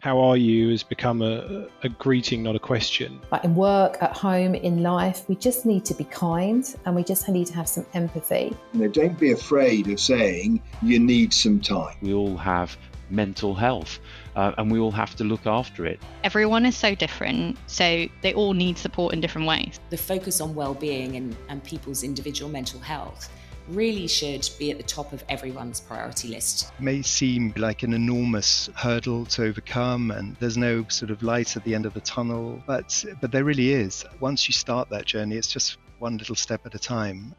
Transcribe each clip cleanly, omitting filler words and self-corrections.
how are you has become a greeting, not a question. Like in work, at home, in life, we just need to be kind and we just need to have some empathy. Don't be afraid of saying you need some time. We all have mental health and we all have to look after it. Everyone is so different, so they all need support in different ways. The focus on well-being and people's individual mental health really should be at the top of everyone's priority list. It may seem like an enormous hurdle to overcome and there's no sort of light at the end of the tunnel, but there really is. Once you start that journey, it's just one little step at a time.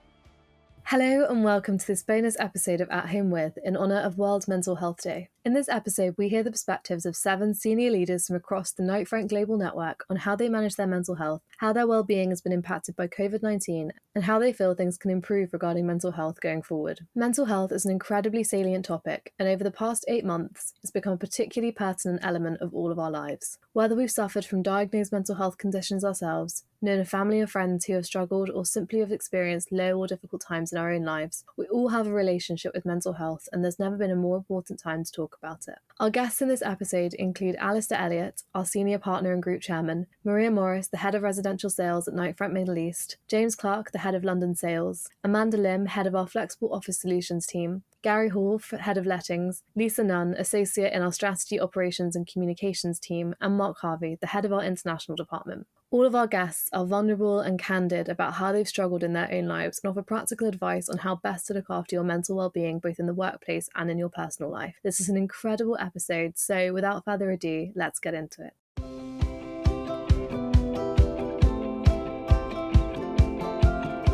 Hello and welcome to this bonus episode of At Home With in honour of World Mental Health Day. In this episode, we hear the perspectives of 7 senior leaders from across the Knight Frank Global Network on how they manage their mental health, how their well-being has been impacted by COVID-19, and how they feel things can improve regarding mental health going forward. Mental health is an incredibly salient topic, and over the past 8 months, it's become a particularly pertinent element of all of our lives. Whether we've suffered from diagnosed mental health conditions ourselves, known a family or friends who have struggled or simply have experienced low or difficult times in our own lives, we all have a relationship with mental health, and there's never been a more important time to talk about it. Our guests in this episode include Alistair Elliott, our Senior Partner and Group Chairman, Maria Morris, the Head of Residential Sales at Knight Frank Middle East, James Clark, the Head of London Sales, Amanda Lim, Head of our Flexible Office Solutions team, Gary Hall, Head of Lettings, Lisa Nunn, Associate in our Strategy, Operations and Communications team, and Mark Harvey, the Head of our International Department. All of our guests are vulnerable and candid about how they've struggled in their own lives and offer practical advice on how best to look after your mental well-being both in the workplace and in your personal life. This is an incredible episode, so without further ado, let's get into it.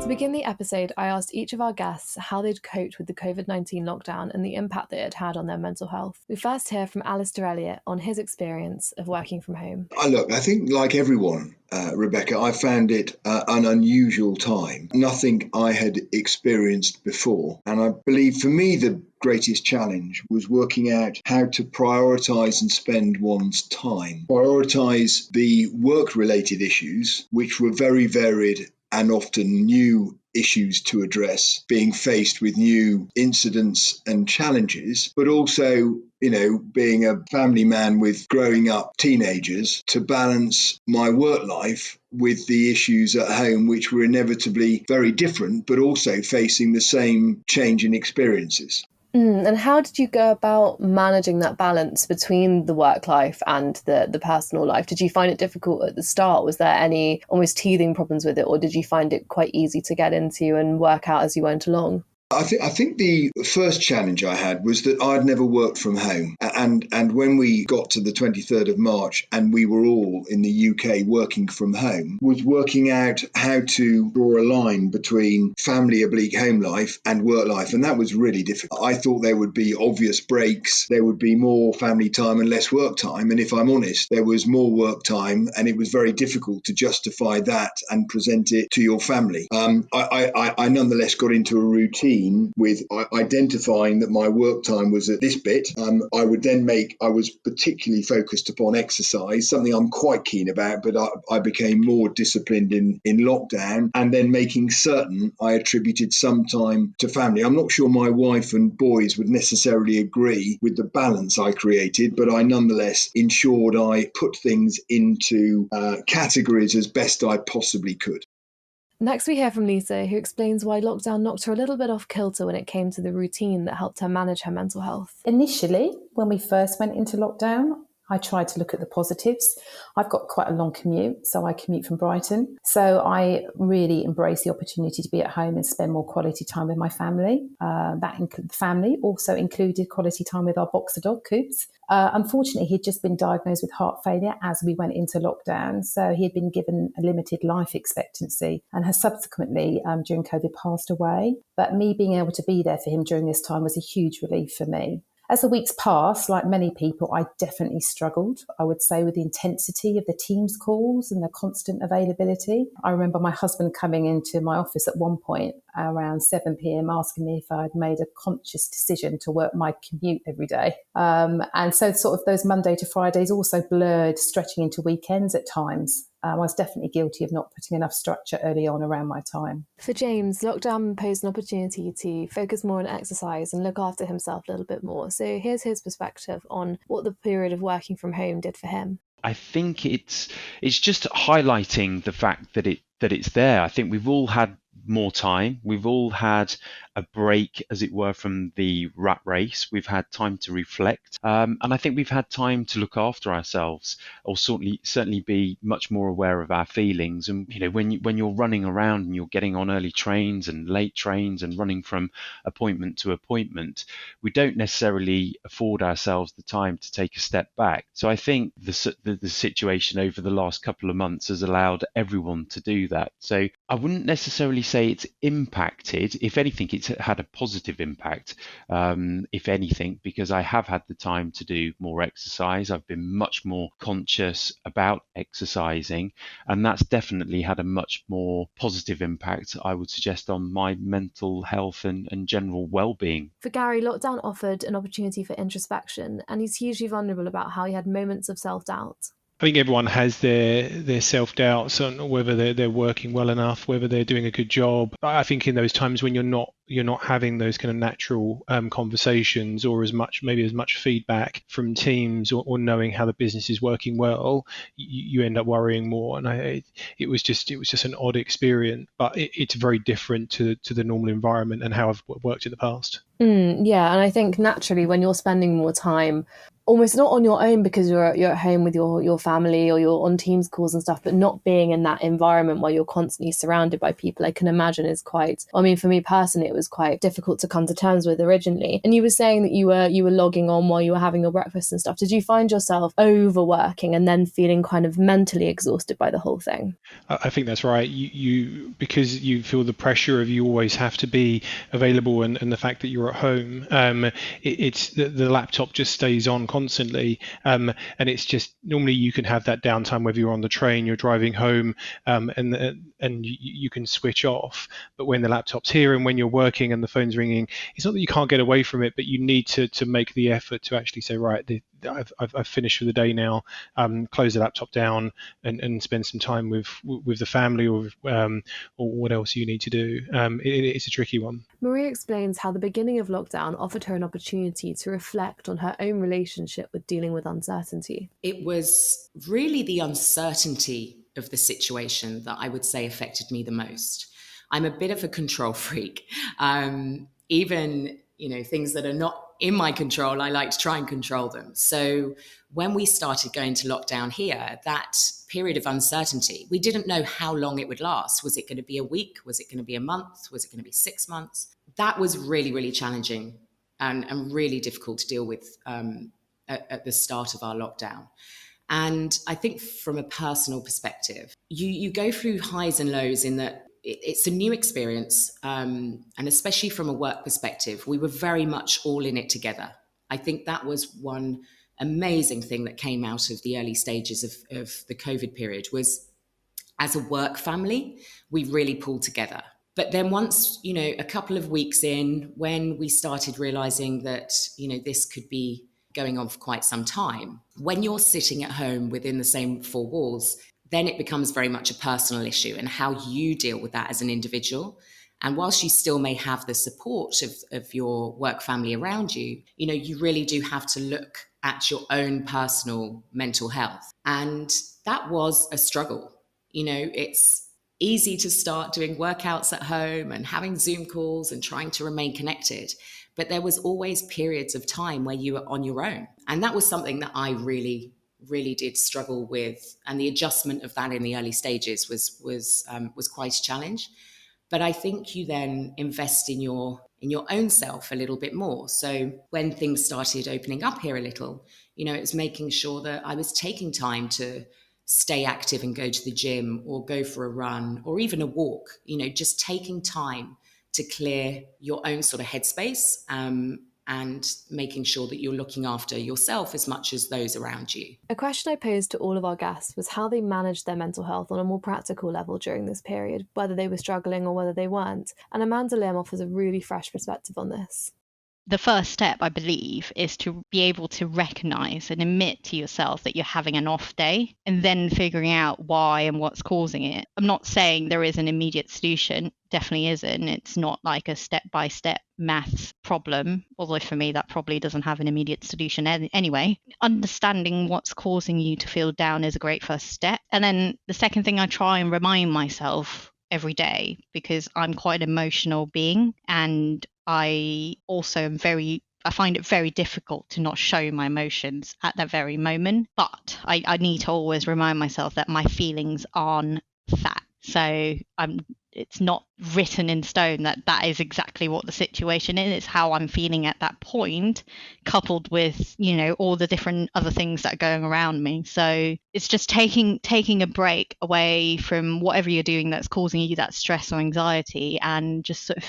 To begin the episode, I asked each of our guests how they'd coped with the COVID-19 lockdown and the impact that it had on their mental health. We first hear from Alistair Elliott on his experience of working from home. I think like everyone, Rebecca, I found it an unusual time. Nothing I had experienced before. And I believe for me, the greatest challenge was working out how to prioritise and spend one's time. Prioritise the work-related issues, which were very varied and often new issues to address, being faced with new incidents and challenges, but also, being a family man with growing up teenagers, to balance my work life with the issues at home, which were inevitably very different, but also facing the same change in experiences. And how did you go about managing that balance between the work life and the personal life? Did you find it difficult at the start? Was there any almost teething problems with it, or did you find it quite easy to get into and work out as you went along? I think the first challenge I had was that I'd never worked from home. And when we got to the 23rd of March and we were all in the UK working from home, was working out how to draw a line between family oblique home life and work life. And that was really difficult. I thought there would be obvious breaks. There would be more family time and less work time. And if I'm honest, there was more work time and it was very difficult to justify that and present it to your family. I nonetheless got into a routine with identifying that my work time was at this bit. I was particularly focused upon exercise, something I'm quite keen about, but I became more disciplined in lockdown, and then making certain I attributed some time to family. I'm not sure my wife and boys would necessarily agree with the balance I created, but I nonetheless ensured I put things into categories as best I possibly could. Next, we hear from Lisa, who explains why lockdown knocked her a little bit off kilter when it came to the routine that helped her manage her mental health. Initially, when we first went into lockdown, I tried to look at the positives. I've got quite a long commute, so I commute from Brighton. So I really embraced the opportunity to be at home and spend more quality time with my family. Family also included quality time with our boxer dog, Coops. Unfortunately, he'd just been diagnosed with heart failure as we went into lockdown. So he had been given a limited life expectancy and has subsequently, during COVID, passed away. But me being able to be there for him during this time was a huge relief for me. As the weeks passed, like many people, I definitely struggled, I would say, with the intensity of the Teams calls and the constant availability. I remember my husband coming into my office at one point around 7 p.m. asking me if I'd made a conscious decision to work my commute every day. And so sort of those Monday to Fridays also blurred, stretching into weekends at times. I was definitely guilty of not putting enough structure early on around my time. For James, lockdown posed an opportunity to focus more on exercise and look after himself a little bit more. So here's his perspective on what the period of working from home did for him. I think it's just highlighting the fact that it's there. I think we've all had more time. We've all had a break, as it were, from the rat race. We've had time to reflect, and I think we've had time to look after ourselves, or certainly be much more aware of our feelings. And when you're running around and you're getting on early trains and late trains and running from appointment to appointment, we don't necessarily afford ourselves the time to take a step back. So I think the situation over the last couple of months has allowed everyone to do that. So I wouldn't necessarily say it's impacted. If anything, it's had a positive impact, if anything, because I have had the time to do more exercise. I've been much more conscious about exercising, and that's definitely had a much more positive impact, I would suggest, on my mental health and general well-being. For Gary, lockdown offered an opportunity for introspection, and he's hugely vulnerable about how he had moments of self-doubt. I think everyone has their self-doubts on whether they're working well enough, whether they're doing a good job. I think in those times when you're not having those kind of natural conversations, or as much feedback from teams, or knowing how the business is working well, you end up worrying more. And it was just an odd experience, but it's very different to the normal environment and how I've worked in the past. Yeah, and I think naturally when you're spending more time almost not on your own because you're at home with your family, or you're on Teams calls and stuff, but not being in that environment where you're constantly surrounded by people, I can imagine is quite, I mean, for me personally, it was quite difficult to come to terms with originally. And you were saying that you were logging on while you were having your breakfast and stuff. Did you find yourself overworking and then feeling kind of mentally exhausted by the whole thing? I think that's right. You because you feel the pressure of you always have to be available, and the fact that you're at home, it's the laptop just stays on constantly, and it's just normally you can have that downtime whether you're on the train, you're driving home, and you can switch off. But when the laptop's here and when you're working and the phone's ringing, it's not that you can't get away from it, but you need to make the effort to actually say, right, I've finished for the day now, close the laptop down and spend some time with the family, or what else you need to do. It's a tricky one. Maria explains how the beginning of lockdown offered her an opportunity to reflect on her own relationship with dealing with uncertainty. It was really the uncertainty of the situation that I would say affected me the most. I'm a bit of a control freak. Even things that are not in my control, I like to try and control them. So when we started going to lockdown here, that period of uncertainty, we didn't know how long it would last. Was it going to be a week? Was it going to be a month? Was it going to be 6 months? That was really, really challenging and really difficult to deal with at the start of our lockdown. And I think from a personal perspective, you go through highs and lows in that it's a new experience. And especially from a work perspective, we were very much all in it together. I think that was one amazing thing that came out of the early stages of the COVID period was, as a work family, we really pulled together. But then once, a couple of weeks in, when we started realizing that, this could be going on for quite some time, when you're sitting at home within the same four walls, then it becomes very much a personal issue and how you deal with that as an individual. And whilst you still may have the support of your work family around you, you really do have to look at your own personal mental health. And that was a struggle. It's easy to start doing workouts at home and having Zoom calls and trying to remain connected. But there was always periods of time where you were on your own. And that was something that I really did struggle with. And the adjustment of that in the early stages was quite a challenge. But I think you then invest in your own self a little bit more. So when things started opening up here a little, it was making sure that I was taking time to stay active and go to the gym or go for a run or even a walk, just taking time to clear your own sort of headspace, and making sure that you're looking after yourself as much as those around you. A question I posed to all of our guests was how they managed their mental health on a more practical level during this period, whether they were struggling or whether they weren't. And Amanda Lim offers a really fresh perspective on this. the first step, I believe, is to be able to recognize and admit to yourself that you're having an off day and then figuring out why and what's causing it. I'm not saying there is an immediate solution. Definitely isn't. It's not like a step-by-step maths problem, although for me that probably doesn't have an immediate solution anyway. Understanding what's causing you to feel down is a great first step. And then the second thing, I try and remind myself every day, because I'm quite an emotional being, and I also am I find it very difficult to not show my emotions at that very moment. But I need to always remind myself that my feelings aren't fact. So it's not written in stone that that is exactly what the situation is. It's how I'm feeling at that point, coupled with, all the different other things that are going around me. So it's just taking a break away from whatever you're doing that's causing you that stress or anxiety, and just sort of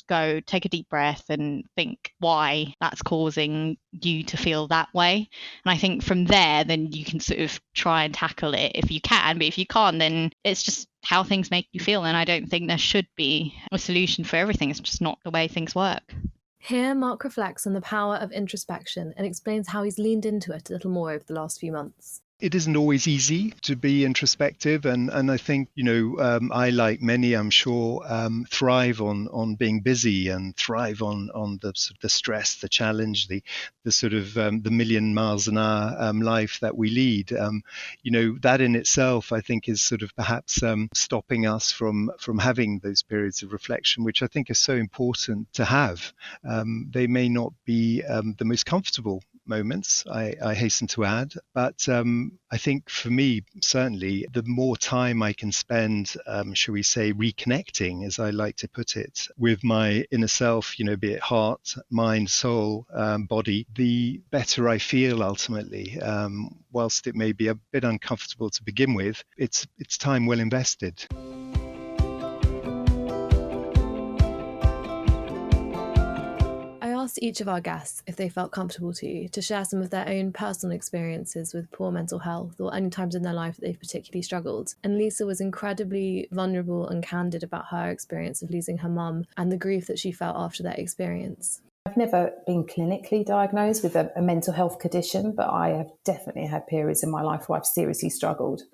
go take a deep breath and think why that's causing you to feel that way. And I think from there, then you can sort of try and tackle it if you can. But if you can't, then it's just how things make you feel. And I don't think there should be a solution for everything. It's just not the way things work. Here, Mark reflects on the power of introspection and explains how he's leaned into it a little more over the last few months. It isn't always easy to be introspective, and I think I, like many, I'm sure, thrive on being busy and thrive on the stress, the challenge, the sort of the million miles an hour life that we lead. That in itself, I think, is sort of perhaps stopping us from having those periods of reflection, which I think are so important to have. They may not be the most comfortable moments, I hasten to add, but I think for me, certainly, the more time I can spend, shall we say, reconnecting, as I like to put it, with my inner self, be it heart, mind, soul, body, the better I feel ultimately. Whilst it may be a bit uncomfortable to begin with, it's time well invested. Asked each of our guests if they felt comfortable to share some of their own personal experiences with poor mental health, or any times in their life that they've particularly struggled. And Lisa was incredibly vulnerable and candid about her experience of losing her mum and the grief that she felt after that experience. I've never been clinically diagnosed with a mental health condition, but I have definitely had periods in my life where I've seriously struggled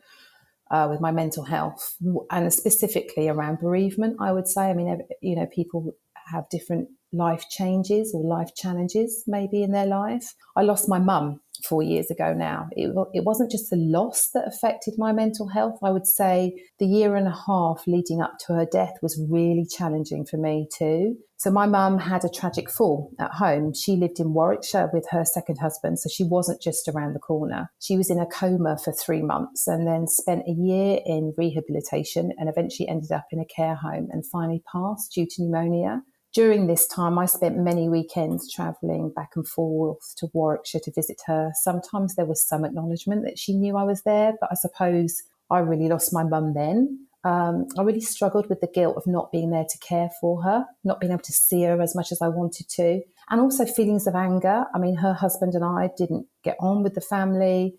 with my mental health, and specifically around bereavement, I would say. I mean, people have different life changes or life challenges maybe in their life. I lost my mum 4 years ago now. It wasn't just the loss that affected my mental health. I would say the year and a half leading up to her death was really challenging for me too. So my mum had a tragic fall at home. She lived in Warwickshire with her second husband, so she wasn't just around the corner. She was in a coma for 3 months and then spent a year in rehabilitation and eventually ended up in a care home and finally passed due to pneumonia. During this time, I spent many weekends travelling back and forth to Warwickshire to visit her. Sometimes there was some acknowledgement that she knew I was there, but I suppose I really lost my mum then. I really struggled with the guilt of not being there to care for her, not being able to see her as much as I wanted to, and also feelings of anger. I mean, her husband and I didn't get on with the family.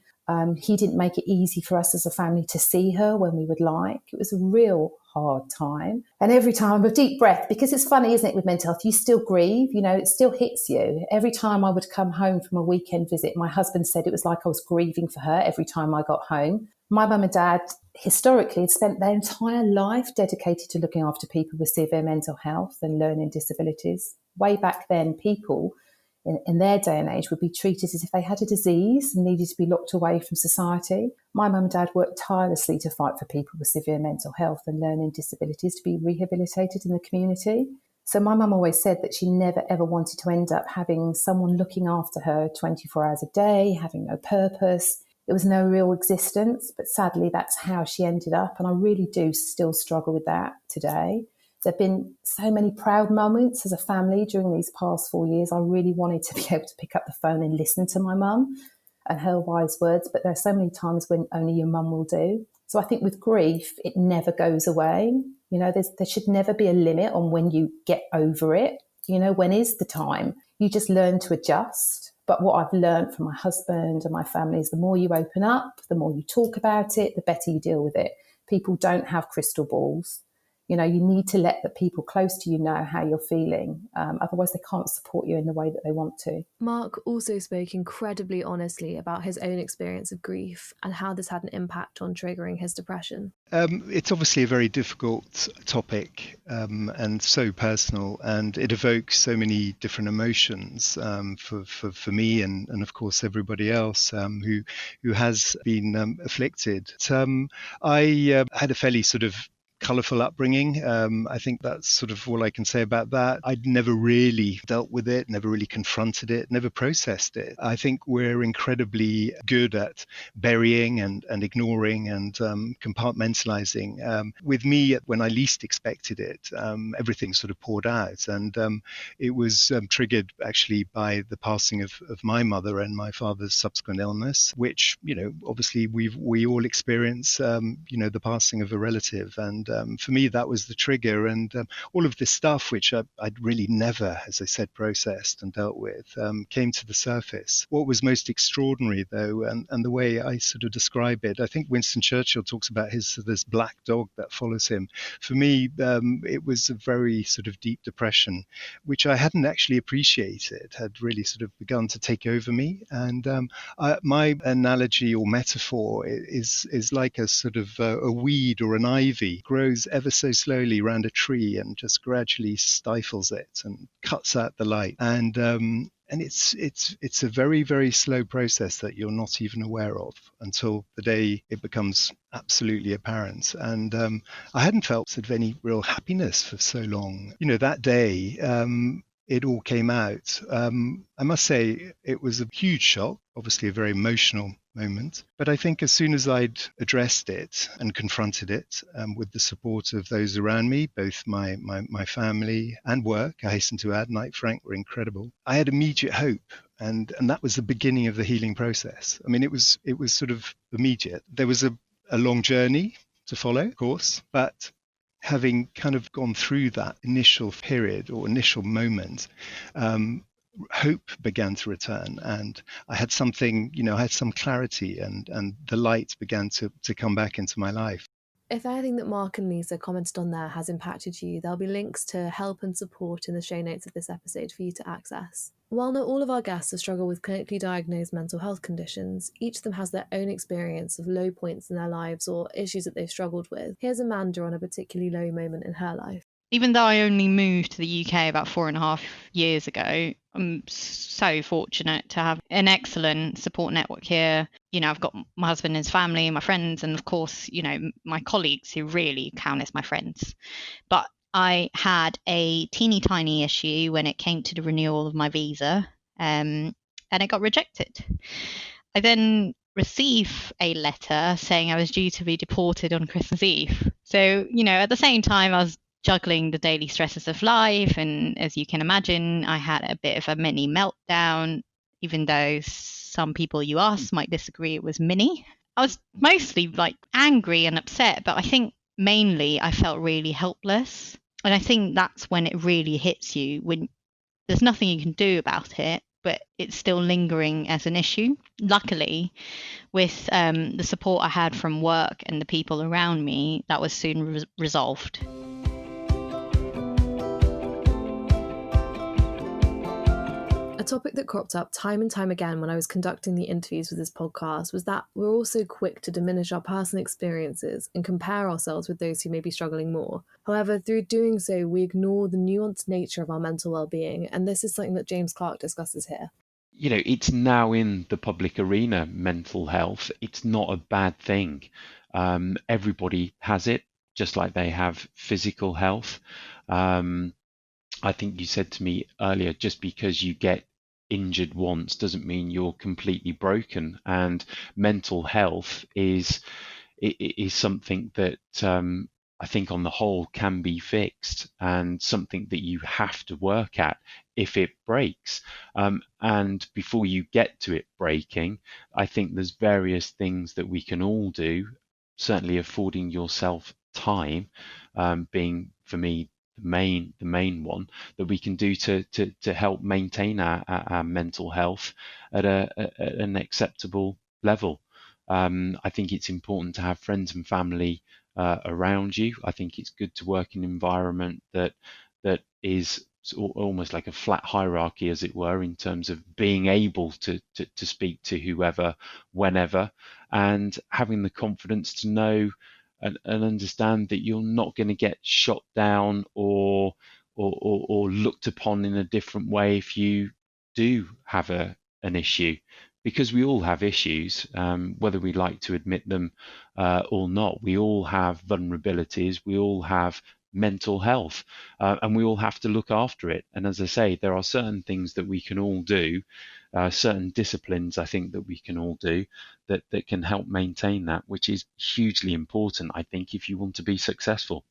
He didn't make it easy for us as a family to see her when we would like. It was a real hard time. And every time, a deep breath, because it's funny, isn't it, with mental health, you still grieve, it still hits you. Every time I would come home from a weekend visit, my husband said it was like I was grieving for her every time I got home. My mum and dad historically had spent their entire life dedicated to looking after people with severe mental health and learning disabilities. Way back then, people in their day and age would be treated as if they had a disease and needed to be locked away from society. My mum and dad worked tirelessly to fight for people with severe mental health and learning disabilities to be rehabilitated in the community. So my mum always said that she never ever wanted to end up having someone looking after her 24 hours a day, having no purpose. It was no real existence, but sadly that's how she ended up. And I really do still struggle with that today. There have been so many proud moments as a family during these past 4 years. I really wanted to be able to pick up the phone and listen to my mum and her wise words, but there are so many times when only your mum will do. So I think with grief, it never goes away. There should never be a limit on when you get over it. When is the time? You just learn to adjust. But what I've learned from my husband and my family is the more you open up, the more you talk about it, the better you deal with it. People don't have crystal balls. You need to let the people close to you know how you're feeling. Otherwise, they can't support you in the way that they want to. Mark also spoke incredibly honestly about his own experience of grief and how this had an impact on triggering his depression. It's obviously a very difficult topic and so personal, and it evokes so many different emotions for me and of course everybody else who has been afflicted. I had a fairly sort of colourful upbringing. I think that's sort of all I can say about that. I'd never really dealt with it, never really confronted it, never processed it. I think we're incredibly good at burying and ignoring and compartmentalising. With me, when I least expected it, everything sort of poured out, and it was triggered actually by the passing of my mother and my father's subsequent illness, which, obviously we all experience, the passing of a relative, and for me, that was the trigger. And all of this stuff, which I'd really never, as I said, processed and dealt with, came to the surface. What was most extraordinary, though, and the way I sort of describe it, I think Winston Churchill talks about this black dog that follows him. For me, it was a very sort of deep depression, which I hadn't actually appreciated, had really sort of begun to take over me. And my analogy or metaphor is like a sort of a weed or an ivy grows ever so slowly around a tree and just gradually stifles it and cuts out the light. And it's a very, very slow process that you're not even aware of until the day it becomes absolutely apparent. And I hadn't felt sort of any real happiness for so long. That day, it all came out. I must say it was a huge shock, obviously a very emotional moment. But I think as soon as I'd addressed it and confronted it with the support of those around me, both my family and work, I hasten to add, Knight Frank were incredible. I had immediate hope. And that was the beginning of the healing process. I mean, it was sort of immediate. There was a long journey to follow, of course, but having kind of gone through that initial period or initial moment, hope began to return, and I had something, I had some clarity, and the light began to come back into my life. If anything that Mark and Lisa commented on there has impacted you, there'll be links to help and support in the show notes of this episode for you to access. While not all of our guests have struggled with clinically diagnosed mental health conditions, each of them has their own experience of low points in their lives or issues that they've struggled with. Here's Amanda on a particularly low moment in her life. Even though I only moved to the UK about 4.5 years ago, I'm so fortunate to have an excellent support network here. I've got my husband and his family, my friends, and of course, my colleagues who really count as my friends. But I had a teeny tiny issue when it came to the renewal of my visa, and it got rejected. I then received a letter saying I was due to be deported on Christmas Eve. So, at the same time, I was juggling the daily stresses of life, and as you can imagine, I had a bit of a mini meltdown, even though some people you ask might disagree it was mini. I was mostly angry and upset, but I think mainly I felt really helpless. And I think that's when it really hits you, when there's nothing you can do about it, but it's still lingering as an issue. Luckily, with the support I had from work and the people around me, that was soon resolved. A topic that cropped up time and time again when I was conducting the interviews with this podcast was that we're all so quick to diminish our personal experiences and compare ourselves with those who may be struggling more. However, through doing so, we ignore the nuanced nature of our mental well-being, and this is something that James Clark discusses here. It's now in the public arena, mental health. It's not a bad thing. Everybody has it, just like they have physical health. I think you said to me earlier, just because you get injured once doesn't mean you're completely broken, and mental health is something that I think on the whole can be fixed, and something that you have to work at if it breaks. And before you get to it breaking, I think there's various things that we can all do, certainly affording yourself time being, for me, the main one that we can do to help maintain our mental health at an acceptable level. I think it's important to have friends and family around you. I think it's good to work in an environment that is almost like a flat hierarchy, as it were, in terms of being able to speak to whoever, whenever, and having the confidence to know and understand that you're not going to get shot down or looked upon in a different way if you do have an issue, because we all have issues, whether we like to admit them or not. We all have vulnerabilities, we all have mental health, and we all have to look after it. And as I say, there are certain things that we can all do, certain disciplines I think that we can all do that can help maintain that, which is hugely important, I think, if you want to be successful.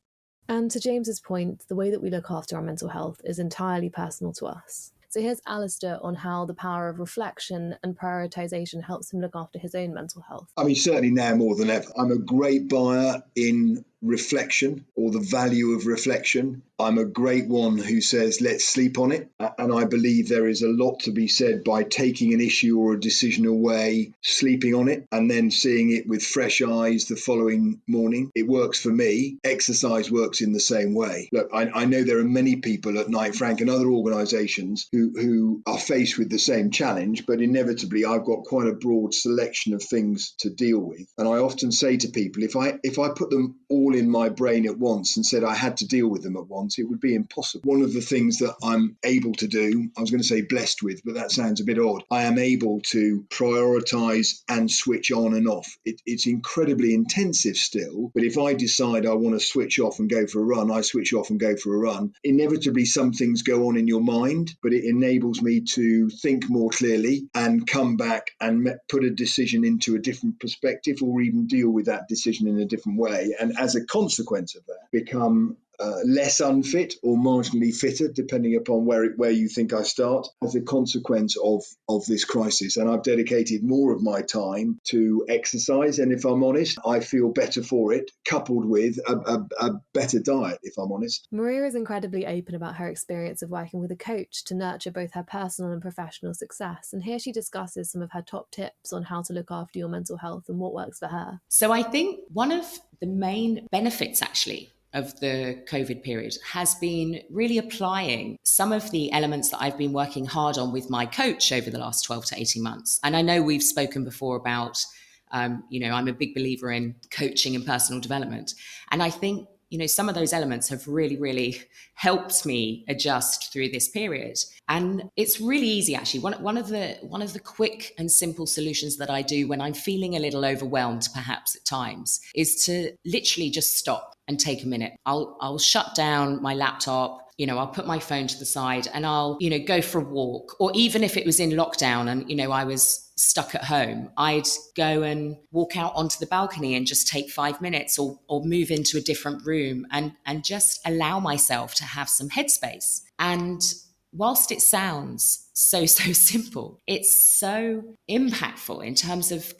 And to James's point, the way that we look after our mental health is entirely personal to us. So here's Alistair on how the power of reflection and prioritisation helps him look after his own mental health. I mean, certainly now more than ever, I'm a great buyer in reflection, or the value of reflection. I'm a great one who says, let's sleep on it. And I believe there is a lot to be said by taking an issue or a decision away, sleeping on it, and then seeing it with fresh eyes the following morning. It works for me. Exercise works in the same way. Look, I know there are many people at Knight Frank and other organisations who are faced with the same challenge, but inevitably I've got quite a broad selection of things to deal with. And I often say to people, if I put them all in my brain at once and said I had to deal with them at once, it would be impossible. One of the things that I'm able to do, I was going to say blessed with, but that sounds a bit odd. I am able to prioritise and switch on and off. It's incredibly intensive still, but if I decide I want to switch off and go for a run, I switch off and go for a run. Inevitably, some things go on in your mind, but it enables me to think more clearly and come back and put a decision into a different perspective, or even deal with that decision in a different way. And as a consequence of that, become less unfit or marginally fitter, depending upon where you think I start, as a consequence of this crisis. And I've dedicated more of my time to exercise, and if I'm honest, I feel better for it, coupled with a better diet, if I'm honest. Maria is incredibly open about her experience of working with a coach to nurture both her personal and professional success, and here she discusses some of her top tips on how to look after your mental health and what works for her. So I think one of the main benefits, actually, of the COVID period has been really applying some of the elements that I've been working hard on with my coach over the last 12 to 18 months. And I know we've spoken before about, I'm a big believer in coaching and personal development. And I think, some of those elements have really, really helped me adjust through this period. And it's really easy, actually. One of the quick and simple solutions that I do when I'm feeling a little overwhelmed, perhaps at times, is to literally just stop and take a minute. I'll shut down my laptop, I'll put my phone to the side and I'll, go for a walk. Or even if it was in lockdown and, I was stuck at home, I'd go and walk out onto the balcony and just take 5 minutes or move into a different room and just allow myself to have some headspace. And whilst it sounds so simple, it's so impactful in terms of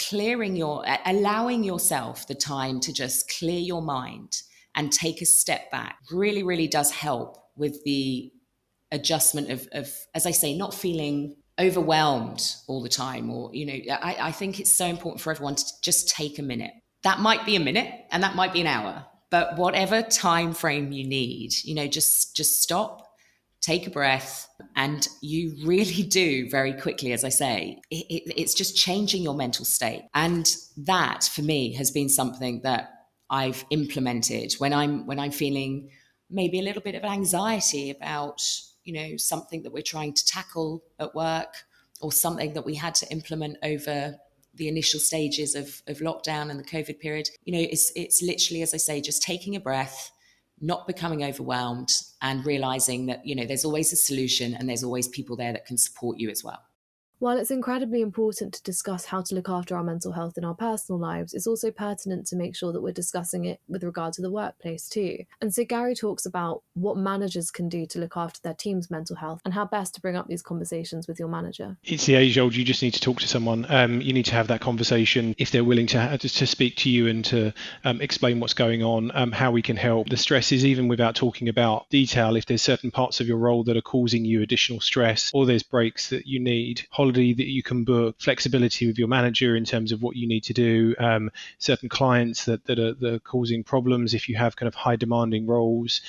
allowing yourself the time to just clear your mind and take a step back. Really, really does help with the adjustment of, as I say, not feeling overwhelmed all the time. Or, I think it's so important for everyone to just take a minute. That might be a minute and that might be an hour, but whatever time frame you need, just stop, take a breath, and you really do very quickly, as I say, it's just changing your mental state. And that for me has been something that I've implemented when I'm feeling maybe a little bit of anxiety about, something that we're trying to tackle at work, or something that we had to implement over the initial stages of lockdown and the COVID period. It's literally, as I say, just taking a breath, not becoming overwhelmed, and realizing that, there's always a solution and there's always people there that can support you as well. While it's incredibly important to discuss how to look after our mental health in our personal lives, it's also pertinent to make sure that we're discussing it with regard to the workplace too. And so Gary talks about what managers can do to look after their team's mental health and how best to bring up these conversations with your manager. It's the age old, you just need to talk to someone. You need to have that conversation if they're willing to speak to you and to explain what's going on, how we can help. The stress is, even without talking about detail, if there's certain parts of your role that are causing you additional stress, or there's breaks that you need, holiday that you can book, flexibility with your manager in terms of what you need to do, certain clients that are causing problems if you have kind of high demanding roles.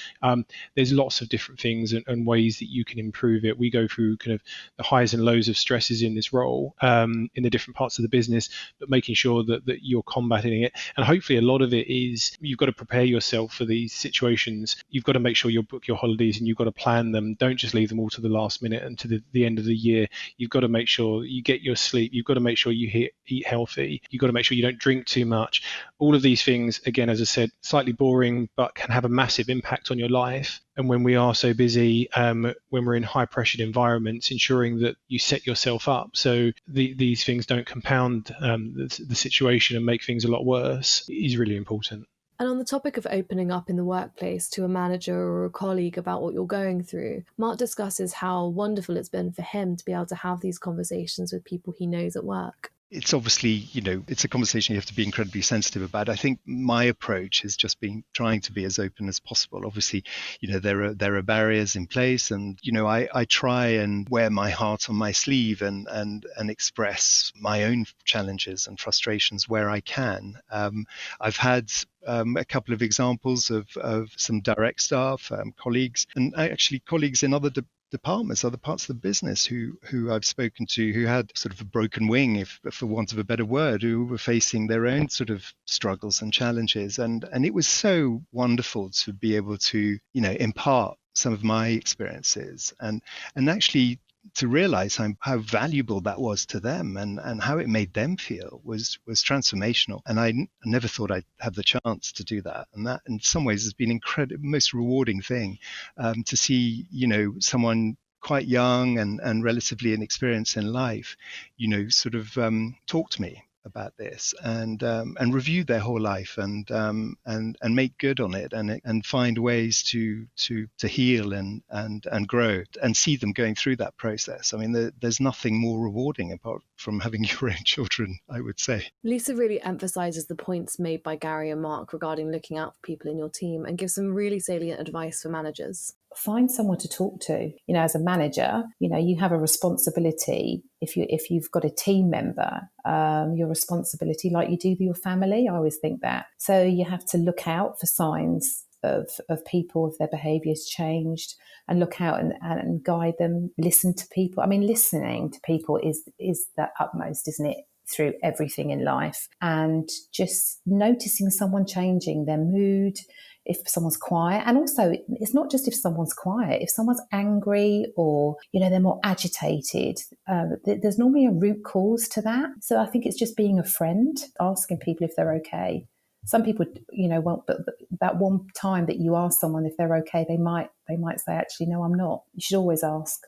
There's lots of different things and ways that you can improve it. We go through kind of the highs and lows of stresses in this role, in the different parts of the business, but making sure that you're combating it. And hopefully a lot of it is you've got to prepare yourself for these situations. You've got to make sure you book your holidays and you've got to plan them. Don't just leave them all to the last minute and to the end of the year. You've got to make sure you get your sleep. You've got to make sure you eat healthy. You've got to make sure you don't drink too much. All of these things, again, as I said, slightly boring, but can have a massive impact on your life. And when we are so busy, when we're in high pressured environments, ensuring that you set yourself up so these things don't compound the situation and make things a lot worse is really important. And on the topic of opening up in the workplace to a manager or a colleague about what you're going through, Mark discusses how wonderful it's been for him to be able to have these conversations with people he knows at work. It's obviously, it's a conversation you have to be incredibly sensitive about. I think my approach has just been trying to be as open as possible. Obviously, there are barriers in place, and I try and wear my heart on my sleeve and express my own challenges and frustrations where I can. I've had a couple of examples of some direct staff, colleagues, and actually colleagues in other departments, other parts of the business who I've spoken to who had sort of a broken wing, if for want of a better word, who were facing their own sort of struggles and challenges. And it was so wonderful to be able to, impart some of my experiences and actually to realize how valuable that was to them and how it made them feel was transformational. And I never thought I'd have the chance to do that. And that in some ways has been incredible, most rewarding thing to see, someone quite young and relatively inexperienced in life, sort of talk to me about this and review their whole life and make good on it and find ways to heal and grow and see them going through that process. I mean, there's nothing more rewarding apart from having your own children, I would say. Lisa really emphasises the points made by Gary and Mark regarding looking out for people in your team and gives some really salient advice for managers. Find someone to talk to. As a manager, you have a responsibility. If you've got a team member, your responsibility, like you do with your family. I always think that. So you have to look out for signs of people, if their behaviour's changed, and look out and guide them. Listen to people. I mean, listening to people is the utmost, isn't it? Through everything in life, and just noticing someone changing their mood. If someone's quiet, and also it's not just if someone's quiet, if someone's angry or, they're more agitated, there's normally a root cause to that. So I think it's just being a friend, asking people if they're okay. Some people, won't, but that one time that you ask someone if they're okay, they might say, actually, no, I'm not. You should always ask.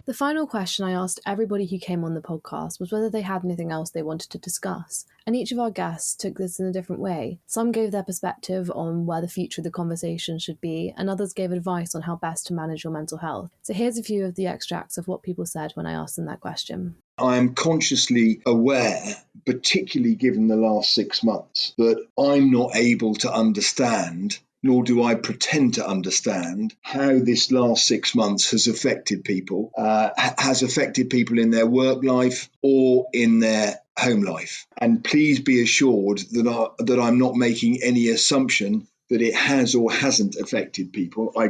The final question I asked everybody who came on the podcast was whether they had anything else they wanted to discuss. And each of our guests took this in a different way. Some gave their perspective on where the future of the conversation should be, and others gave advice on how best to manage your mental health. So here's a few of the extracts of what people said when I asked them that question. I'm consciously aware, particularly given the last 6 months, that I'm not able to understand, nor do I pretend to understand, how this last 6 months has affected people, in their work life or in their home life. And please be assured that I'm not making any assumption that it has or hasn't affected people. I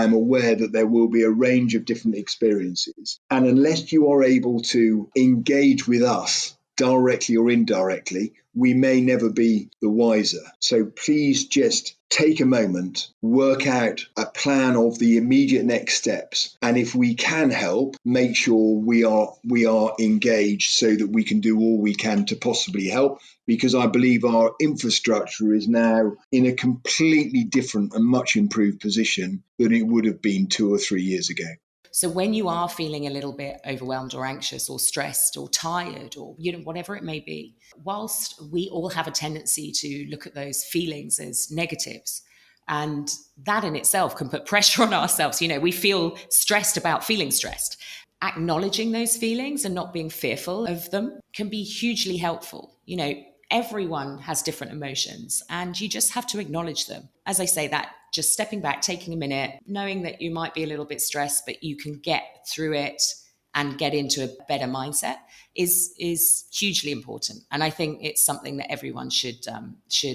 am aware that there will be a range of different experiences. And unless you are able to engage with us directly or indirectly, we may never be the wiser. So please just take a moment, work out a plan of the immediate next steps. And if we can help, make sure we are engaged so that we can do all we can to possibly help, because I believe our infrastructure is now in a completely different and much improved position than it would have been 2 or 3 years ago. So when you are feeling a little bit overwhelmed or anxious or stressed or tired or, whatever it may be, whilst we all have a tendency to look at those feelings as negatives, and that in itself can put pressure on ourselves. We feel stressed about feeling stressed. Acknowledging those feelings and not being fearful of them can be hugely helpful. everyone has different emotions and you just have to acknowledge them. As I say, that just stepping back, taking a minute, knowing that you might be a little bit stressed, but you can get through it and get into a better mindset is hugely important. And I think it's something that everyone should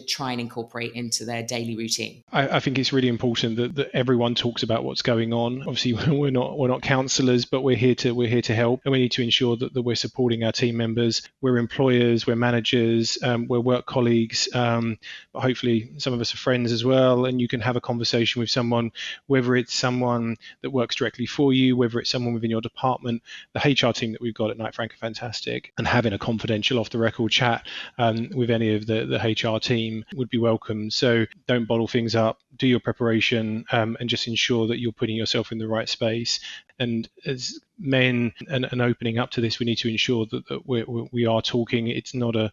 try and incorporate into their daily routine. I think it's really important that everyone talks about what's going on. Obviously, we're not counsellors, but we're here to help, and we need to ensure that we're supporting our team members. We're employers, we're managers, we're work colleagues, but hopefully some of us are friends as well. And you can have a conversation with someone, whether it's someone that works directly for you, whether it's someone within your department. The HR team that we've got at Knight Frank are fantastic, and having a confidential off-the-record chat with any of the HR team would be welcome. So don't bottle things up, do your preparation, and just ensure that you're putting yourself in the right space. And as men and opening up to this, we need to ensure that we are talking. It's not a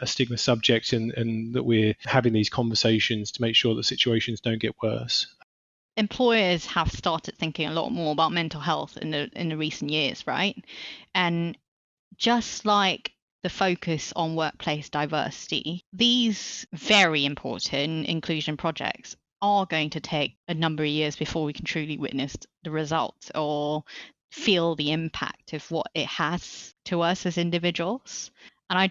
stigma subject, and that we're having these conversations to make sure that situations don't get worse. Employers have started thinking a lot more about mental health in the recent years, right? And just like the focus on workplace diversity, these very important inclusion projects are going to take a number of years before we can truly witness the results or feel the impact of what it has to us as individuals. And I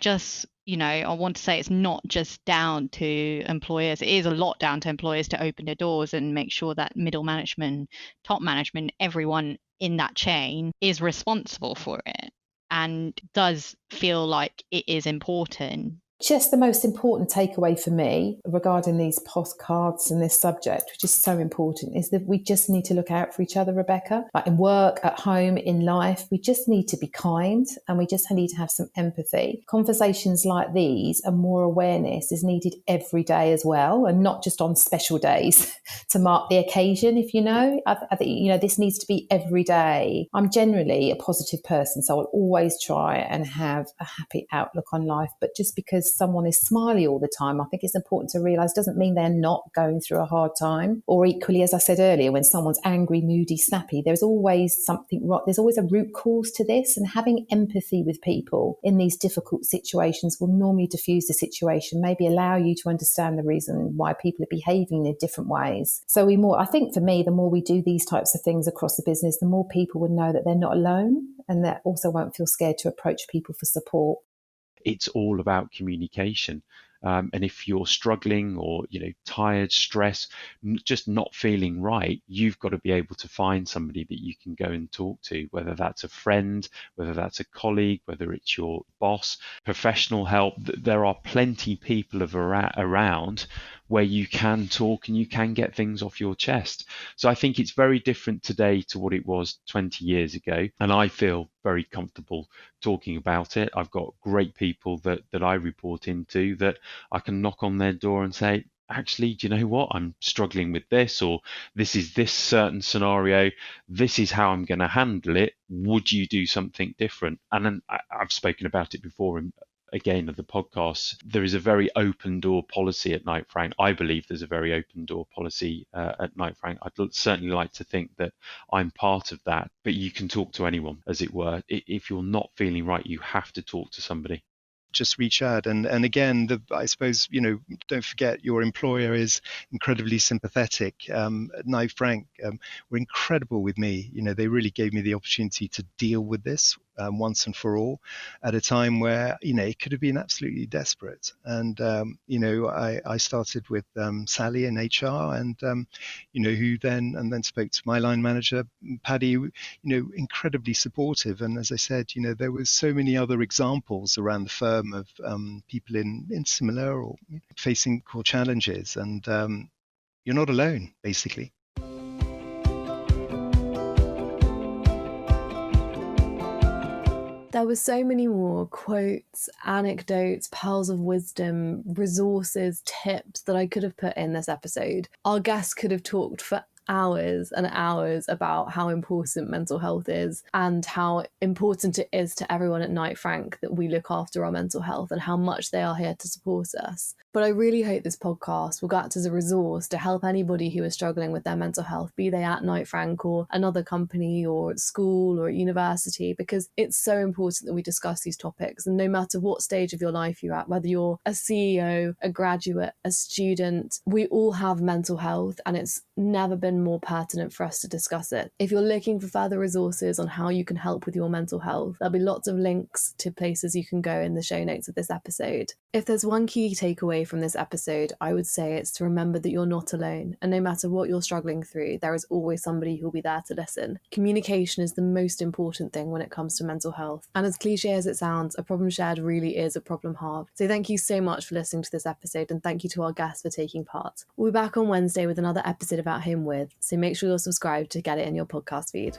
want to say it's not just down to employers. It is a lot down to employers to open their doors and make sure that middle management, top management, everyone in that chain is responsible for it and does feel like it is important. Just the most important takeaway for me regarding these postcards and this subject, which is so important, is that we just need to look out for each other, Rebecca. Like in work, at home, in life, we just need to be kind and we just need to have some empathy. Conversations like these and more awareness is needed every day as well, and not just on special days to mark the occasion, if you know. I think, this needs to be every day. I'm generally a positive person, so I'll always try and have a happy outlook on life. But just because someone is smiley all the time, I think it's important to realise doesn't mean they're not going through a hard time. Or equally, as I said earlier, when someone's angry, moody, snappy, there's always something wrong. There's always a root cause to this, and having empathy with people in these difficult situations will normally diffuse the situation, maybe allow you to understand the reason why people are behaving in different ways. So I think for me, the more we do these types of things across the business, the more people would know that they're not alone, and that also won't feel scared to approach people for support. It's all about communication. And if you're struggling or, tired, stressed, just not feeling right, you've got to be able to find somebody that you can go and talk to, whether that's a friend, whether that's a colleague, whether it's your boss, professional help. There are plenty of people around where you can talk and you can get things off your chest. So I think it's very different today to what it was 20 years ago. And I feel very comfortable talking about it. I've got great people that I report into that I can knock on their door and say, actually, do you know what? I'm struggling with this, or this is this certain scenario. This is how I'm going to handle it. Would you do something different? And then I've spoken about it before again of the podcast. There is a very open door policy at Knight Frank. I believe there's a very open door policy at Knight Frank. I'd certainly like to think that I'm part of that, but you can talk to anyone, as it were. If you're not feeling right, you have to talk to somebody. Just reach out. And again, I suppose, don't forget your employer is incredibly sympathetic. At Knight Frank were incredible with me. They really gave me the opportunity to deal with this once and for all at a time where, it could have been absolutely desperate. And, I started with Sally in HR and, who then spoke to my line manager, Paddy, incredibly supportive. And as I said, there was so many other examples around the firm of people in similar or facing core challenges. And you're not alone, basically. There were so many more quotes, anecdotes, pearls of wisdom, resources, tips that I could have put in this episode. Our guests could have talked for hours and hours about how important mental health is and how important it is to everyone at Knight Frank that we look after our mental health and how much they are here to support us. But I really hope this podcast will act as a resource to help anybody who is struggling with their mental health, be they at Knight Frank or another company or at school or at university, because it's so important that we discuss these topics. And no matter what stage of your life you're at, whether you're a CEO, a graduate, a student, we all have mental health, and it's never been more pertinent for us to discuss it. If you're looking for further resources on how you can help with your mental health, there'll be lots of links to places you can go in the show notes of this episode. If there's one key takeaway from this episode, I would say it's to remember that you're not alone, and no matter what you're struggling through, there is always somebody who'll be there to listen. Communication is the most important thing when it comes to mental health, and as cliche as it sounds, a problem shared really is a problem halved. So thank you so much for listening to this episode, and thank you to our guests for taking part. We'll be back on Wednesday with another episode of At Home With, so make sure you're subscribed to get it in your podcast feed.